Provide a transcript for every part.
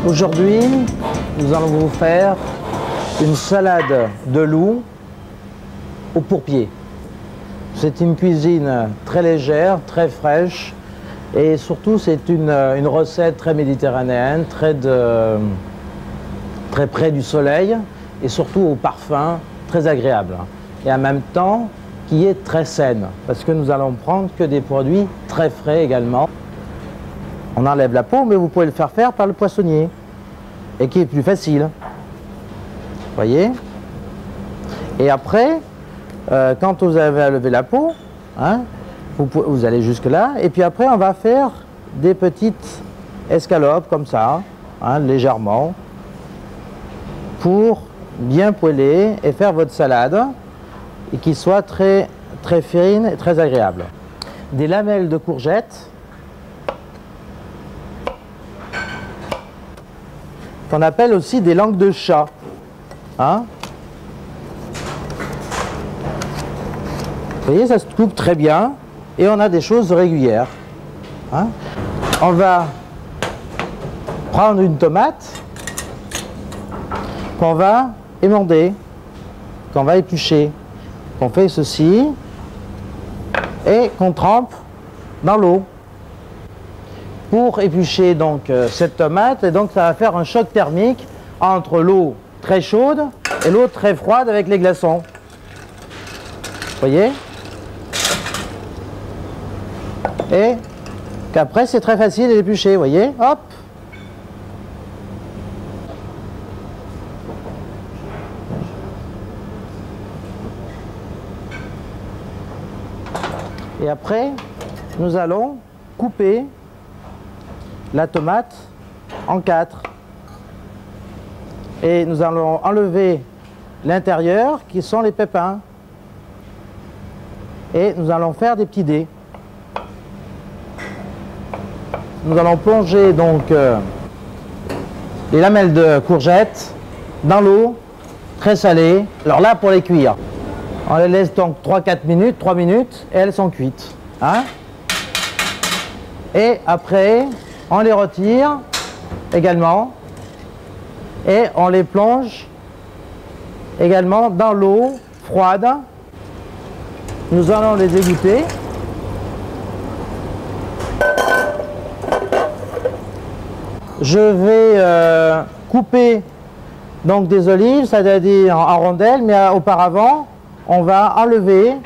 Aujourd'hui, nous allons vous faire une salade de loup au pourpier. C'est une cuisine très légère, très fraîche et surtout c'est une recette très méditerranéenne, très près du soleil et surtout au parfum très agréable. Et en même temps qui est très saine parce que nous allons prendre que des produits très frais également. On enlève la peau mais vous pouvez le faire par le poissonnier et qui est plus facile. Voyez? Et après, quand vous avez levé la peau, hein, vous allez jusque là, et puis après on va faire des petites escalopes comme ça, hein, légèrement, pour bien poêler et faire votre salade et qui soit très fine et très agréable. Des lamelles de courgettes qu'on appelle aussi des langues de chat. Hein? Vous voyez, ça se coupe très bien et on a des choses régulières. Hein? On va prendre une tomate qu'on va émonder, qu'on va éplucher, qu'on fait ceci et qu'on trempe dans l'eau pour éplucher donc cette tomate, et donc ça va faire un choc thermique entre l'eau très chaude et l'eau très froide avec les glaçons. Vous voyez? Et qu'après c'est très facile d'éplucher, vous voyez? Hop! Et après, nous allons couper la tomate en 4. Et nous allons enlever l'intérieur qui sont les pépins. Et nous allons faire des petits dés. Nous allons plonger donc les lamelles de courgettes dans l'eau très salée. Alors là, pour les cuire, on les laisse donc 3-4 minutes, 3 minutes, et elles sont cuites. Hein? Et après, on les retire également et on les plonge également dans l'eau froide. Nous allons les égoutter. Je vais couper donc des olives, c'est-à-dire en rondelles, mais auparavant, on va enlever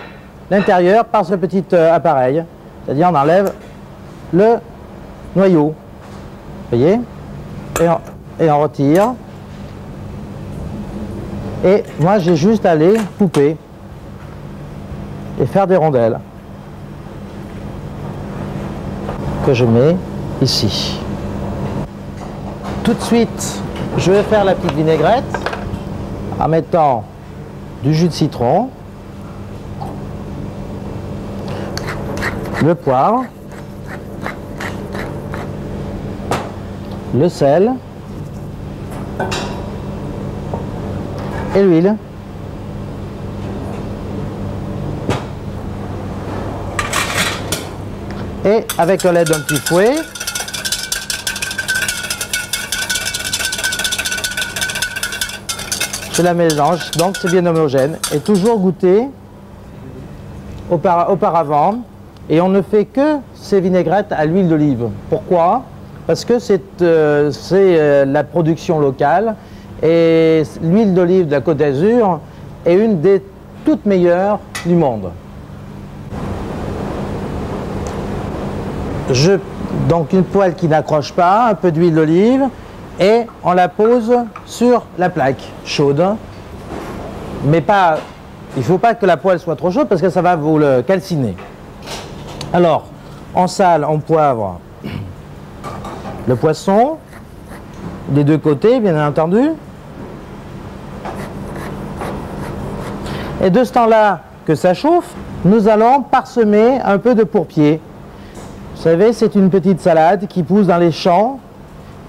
l'intérieur par ce petit appareil. C'est-à-dire on enlève le noyau. Vous voyez? Et on retire. Et moi, j'ai juste à les couper et faire des rondelles que je mets ici. Tout de suite, je vais faire la petite vinaigrette en mettant du jus de citron, le poivre, le sel et l'huile. Et avec l'aide d'un petit fouet, je la mélange, donc c'est bien homogène. Et toujours goûter auparavant. Et on ne fait que ces vinaigrettes à l'huile d'olive. Pourquoi? Parce que c'est la production locale et l'huile d'olive de la Côte d'Azur est une des toutes meilleures du monde. Donc une poêle qui n'accroche pas, un peu d'huile d'olive et on la pose sur la plaque chaude. Mais pas, il ne faut pas que la poêle soit trop chaude parce que ça va vous le calciner. Alors, on sale, on poivre le poisson, des deux côtés bien entendu. Et de ce temps-là que ça chauffe, nous allons parsemer un peu de pourpier. Vous savez, c'est une petite salade qui pousse dans les champs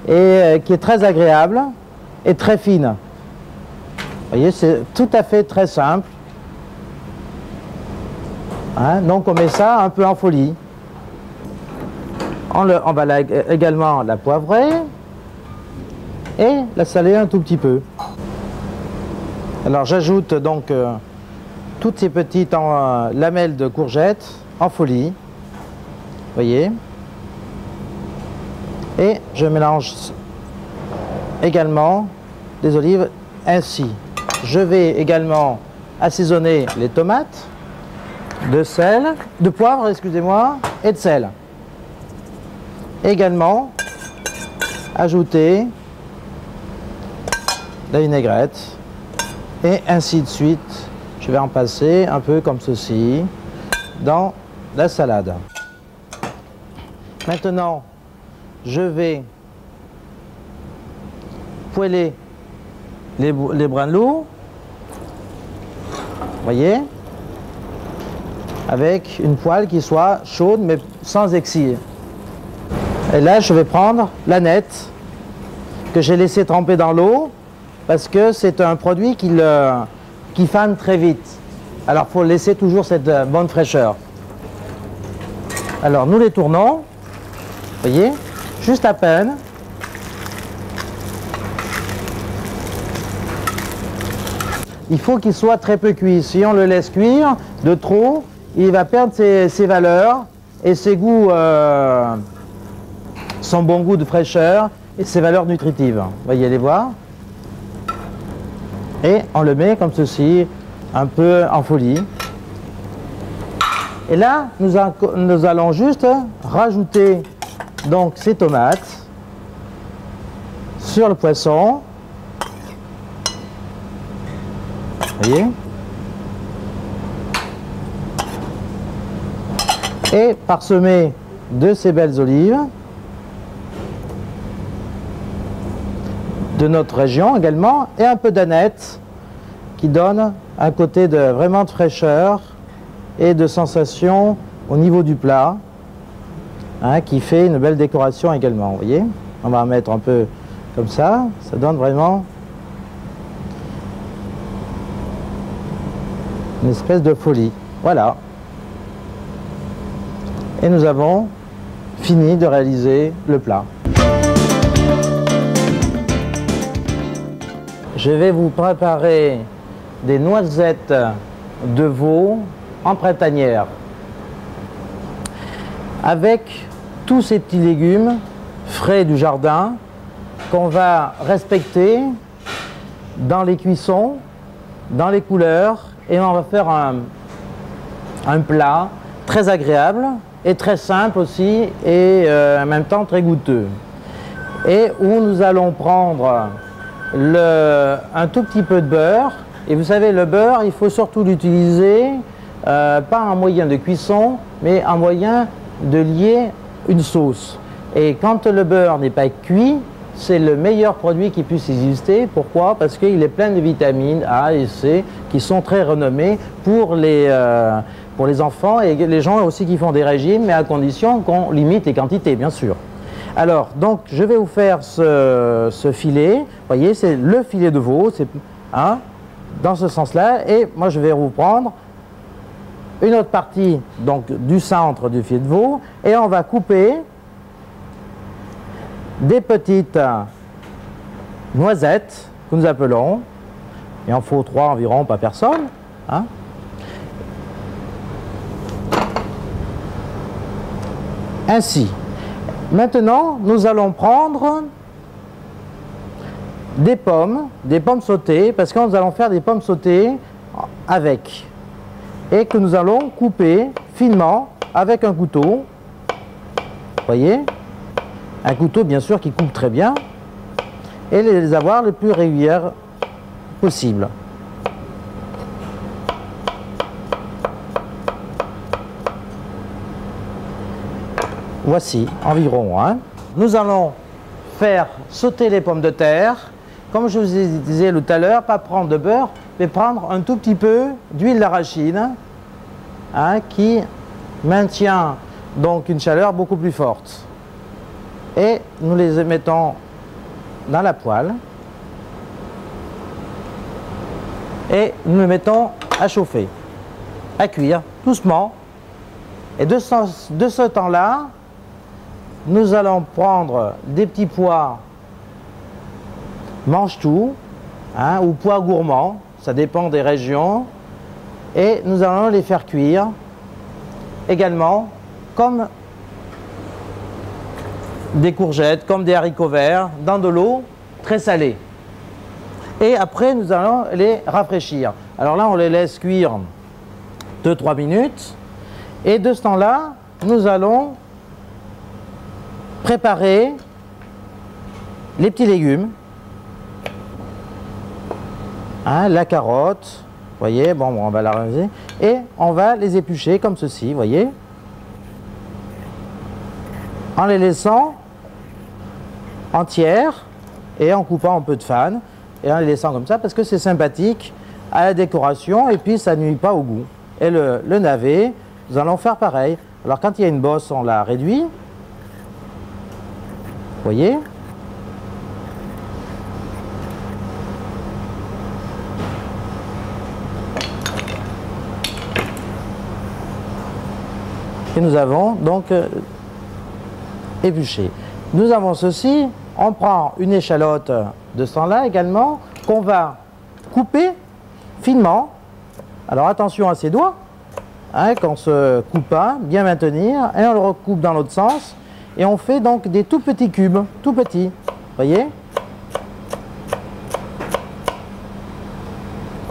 et qui est très agréable et très fine. Vous voyez, c'est tout à fait très simple. Hein, donc on met ça un peu en folie. On va également la poivrer et la saler un tout petit peu. Alors j'ajoute donc toutes ces petites lamelles de courgettes en folie, voyez, et je mélange également des olives ainsi. Je vais également assaisonner les tomates de poivre, excusez-moi, et de sel. Également ajouter la vinaigrette et ainsi de suite. Je vais en passer un peu comme ceci dans la salade. Maintenant, je vais poêler les brins de loup, voyez, avec une poêle qui soit chaude mais sans excès. Et là, je vais prendre l'aneth que j'ai laissé tremper dans l'eau parce que c'est un produit qui fane très vite. Alors, il faut laisser toujours cette bonne fraîcheur. Alors, nous les tournons, voyez, juste à peine. Il faut qu'il soit très peu cuit. Si on le laisse cuire de trop, il va perdre ses valeurs et ses goûts, son bon goût de fraîcheur et ses valeurs nutritives. Vous voyez les voir. Et on le met comme ceci, un peu en folie. Et là, nous allons juste rajouter donc ces tomates sur le poisson. Vous voyez? Et parsemer de ces belles olives de notre région également, et un peu d'aneth qui donne un côté vraiment de fraîcheur et de sensation au niveau du plat, hein, qui fait une belle décoration également. Vous voyez, on va mettre un peu comme ça donne vraiment une espèce de folie. Voilà. Et nous avons fini de réaliser le plat. Je vais vous préparer des noisettes de veau en printanière avec tous ces petits légumes frais du jardin qu'on va respecter dans les cuissons, dans les couleurs, et on va faire un plat très agréable et très simple aussi, et en même temps très goûteux, et où nous allons prendre un tout petit peu de beurre. Et vous savez, le beurre, il faut surtout l'utiliser pas en moyen de cuisson, mais en moyen de lier une sauce. Et quand le beurre n'est pas cuit, c'est le meilleur produit qui puisse exister. Pourquoi? Parce qu'il est plein de vitamines A et C qui sont très renommées pour les enfants et les gens aussi qui font des régimes, mais à condition qu'on limite les quantités, bien sûr. Alors, donc, je vais vous faire ce filet. Vous voyez, c'est le filet de veau, hein, dans ce sens-là. Et moi, je vais vous prendre une autre partie donc, du centre du filet de veau. Et on va couper des petites noisettes que nous appelons. Il en faut 3 environ, pas personne. Hein. Ainsi. Maintenant, nous allons prendre des pommes sautées, parce que nous allons faire des pommes sautées avec, et que nous allons couper finement avec un couteau. Vous voyez, un couteau bien sûr qui coupe très bien, et les avoir le plus régulières possible. Voici environ. Hein. Nous allons faire sauter les pommes de terre. Comme je vous disais tout à l'heure, pas prendre de beurre, mais prendre un tout petit peu d'huile d'arachide, hein, qui maintient donc une chaleur beaucoup plus forte. Et nous les mettons dans la poêle et nous les mettons à chauffer, à cuire doucement. Et de ce temps-là, nous allons prendre des petits pois mange-tout, hein, ou pois gourmand, ça dépend des régions. Et nous allons les faire cuire également comme des courgettes, comme des haricots verts, dans de l'eau très salée. Et après, nous allons les rafraîchir. Alors là, on les laisse cuire 2-3 minutes. Et de ce temps-là, nous allons préparer les petits légumes. Hein, la carotte, vous voyez, bon, on va la raser. Et on va les éplucher comme ceci, vous voyez. En les laissant entières et en coupant un peu de fan. Et en les laissant comme ça parce que c'est sympathique à la décoration et puis ça ne nuit pas au goût. Et le navet, nous allons faire pareil. Alors quand il y a une bosse, on la réduit. Vous voyez? Et nous avons donc épluché. Nous avons ceci, on prend une échalote de ce temps-là également, qu'on va couper finement. Alors attention à ses doigts, hein, qu'on ne se coupe pas, bien maintenir, et on le recoupe dans l'autre sens, et on fait donc des tout petits cubes, tout petits, voyez,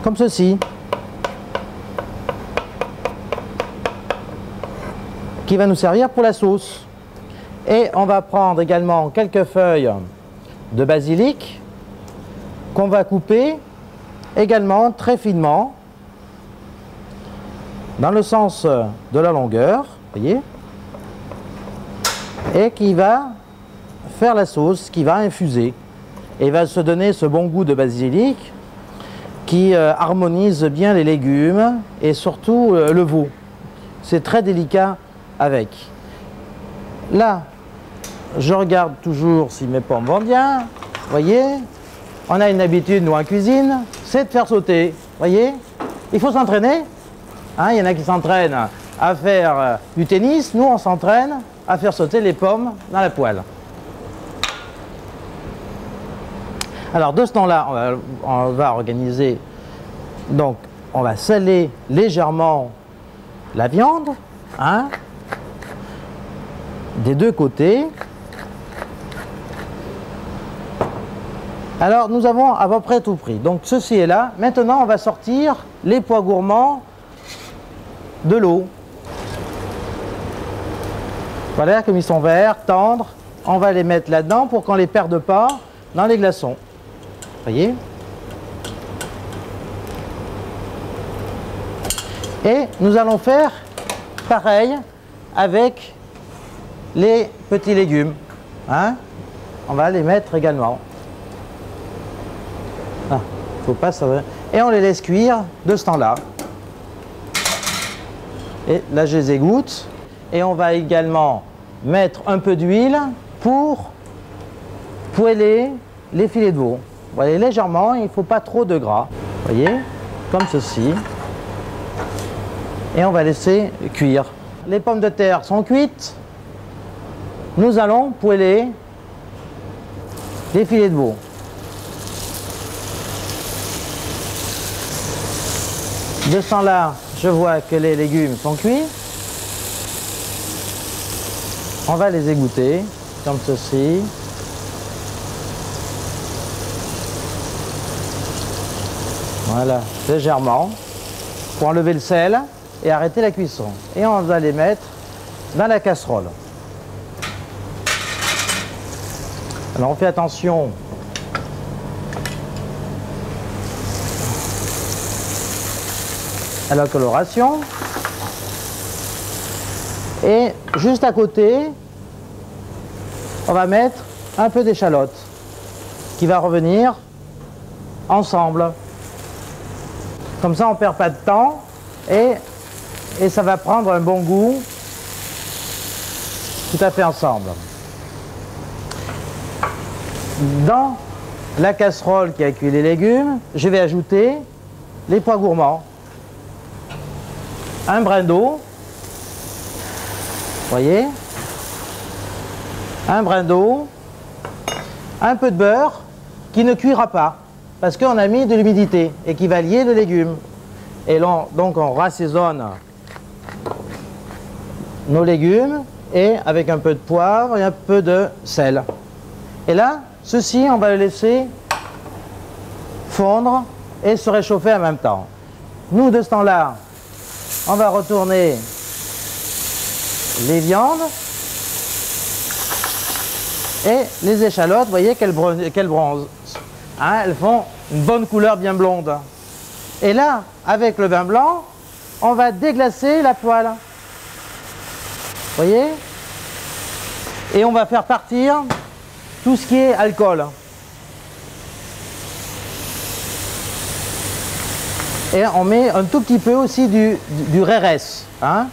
comme ceci, qui va nous servir pour la sauce. Et on va prendre également quelques feuilles de basilic qu'on va couper également très finement dans le sens de la longueur, voyez, et qui va faire la sauce, qui va infuser et va se donner ce bon goût de basilic qui harmonise bien les légumes et surtout le veau. C'est très délicat avec. Là, je regarde toujours si mes pommes vont bien. Vous voyez, on a une habitude, nous, en cuisine, c'est de faire sauter. Vous voyez, il faut s'entraîner. Hein, il y en a qui s'entraînent à faire du tennis. Nous, on s'entraîne à faire sauter les pommes dans la poêle. Alors, de ce temps-là, on va organiser. Donc, on va saler légèrement la viande, hein, des deux côtés. Alors, nous avons à peu près tout pris. Donc, ceci est là. Maintenant, on va sortir les pois gourmands de l'eau. Voilà, comme ils sont verts, tendres. On va les mettre là-dedans pour qu'on ne les perde pas dans les glaçons. Voyez? Et nous allons faire pareil avec les petits légumes. Hein? On va les mettre également. Ah, faut pas savoir. Et on les laisse cuire de ce temps-là. Et là, je les égoutte. Et on va également mettre un peu d'huile pour poêler les filets de veau. Vous voyez, légèrement, il ne faut pas trop de gras. Vous voyez, comme ceci. Et on va laisser cuire. Les pommes de terre sont cuites. Nous allons poêler les filets de veau. De ce temps-là, je vois que les légumes sont cuits. On va les égoutter, comme ceci. Voilà, légèrement, pour enlever le sel et arrêter la cuisson. Et on va les mettre dans la casserole. Alors on fait attention à la coloration. Et juste à côté, on va mettre un peu d'échalote qui va revenir ensemble. Comme ça, on ne perd pas de temps et ça va prendre un bon goût tout à fait ensemble. Dans la casserole qui a cuit les légumes, je vais ajouter les pois gourmands. Un brin d'eau. Voyez, un brin d'eau, un peu de beurre qui ne cuira pas, parce qu'on a mis de l'humidité et qui va lier le légume. Et là, donc on rassaisonne nos légumes et avec un peu de poivre et un peu de sel. Et là, ceci, on va le laisser fondre et se réchauffer en même temps. Nous, de ce temps-là, on va retourner les viandes et les échalotes. Vous voyez qu'elles bronzent. Hein, elles font une bonne couleur bien blonde. Et là, avec le vin blanc, on va déglacer la poêle. Vous voyez? Et on va faire partir tout ce qui est alcool. Et on met un tout petit peu aussi du RRS, hein,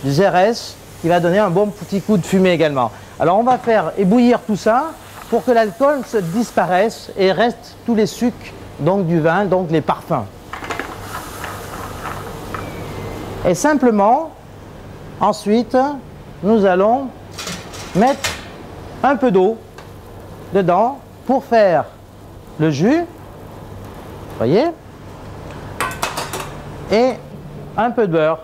du ZRS, qui va donner un bon petit coup de fumée également. Alors on va faire ébouillir tout ça pour que l'alcool se disparaisse et reste tous les sucs donc, du vin, donc les parfums. Et simplement, ensuite, nous allons mettre un peu d'eau dedans pour faire le jus, vous voyez, et un peu de beurre.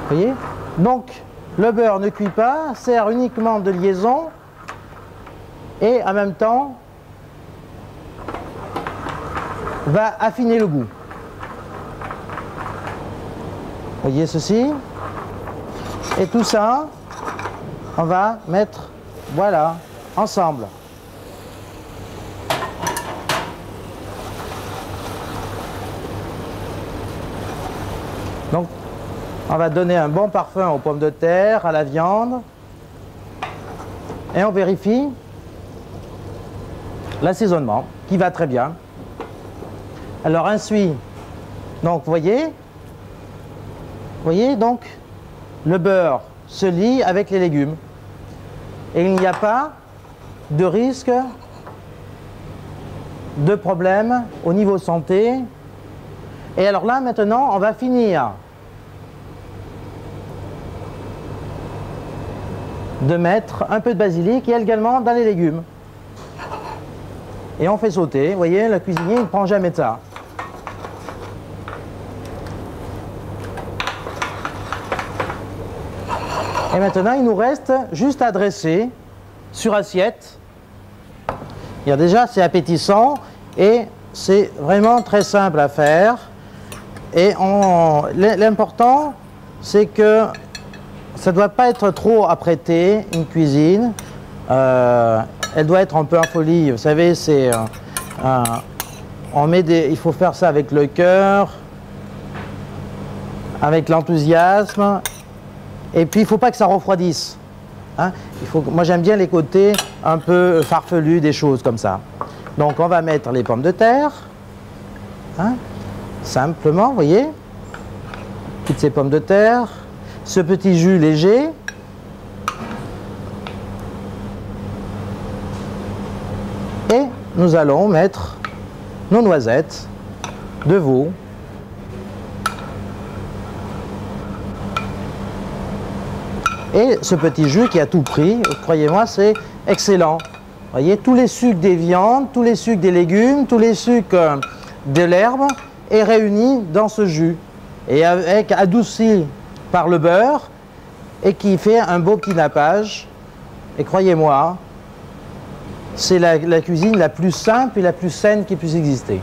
Vous voyez? Donc, le beurre ne cuit pas, sert uniquement de liaison et en même temps va affiner le goût. Vous voyez ceci? Et tout ça, on va mettre, voilà, ensemble. Donc, on va donner un bon parfum aux pommes de terre, à la viande. Et on vérifie l'assaisonnement, qui va très bien. Alors, ensuite, donc, vous voyez, donc, le beurre se lie avec les légumes. Et il n'y a pas de risque de problème au niveau santé. Et alors là, maintenant, on va finir de mettre un peu de basilic et également dans les légumes. Et on fait sauter. Vous voyez, le cuisinier, il ne prend jamais de ça. Et maintenant, il nous reste juste à dresser sur assiette. Il y a déjà, c'est appétissant et c'est vraiment très simple à faire. Et l'important, c'est que ça ne doit pas être trop apprêté, une cuisine. Elle doit être un peu en folie. Vous savez, il faut faire ça avec le cœur, avec l'enthousiasme. Et puis, il ne faut pas que ça refroidisse. Hein? Moi, j'aime bien les côtés un peu farfelus des choses comme ça. Donc, on va mettre les pommes de terre. Hein? Simplement, vous voyez, toutes ces pommes de terre, ce petit jus léger. Et nous allons mettre nos noisettes de veau. Et ce petit jus qui a tout pris, croyez-moi, c'est excellent. Vous voyez, tous les sucres des viandes, tous les sucres des légumes, tous les sucres de l'herbe est réuni dans ce jus. Et avec adouci par le beurre et qui fait un beau petit nappage. Et croyez-moi, c'est la cuisine la plus simple et la plus saine qui puisse exister.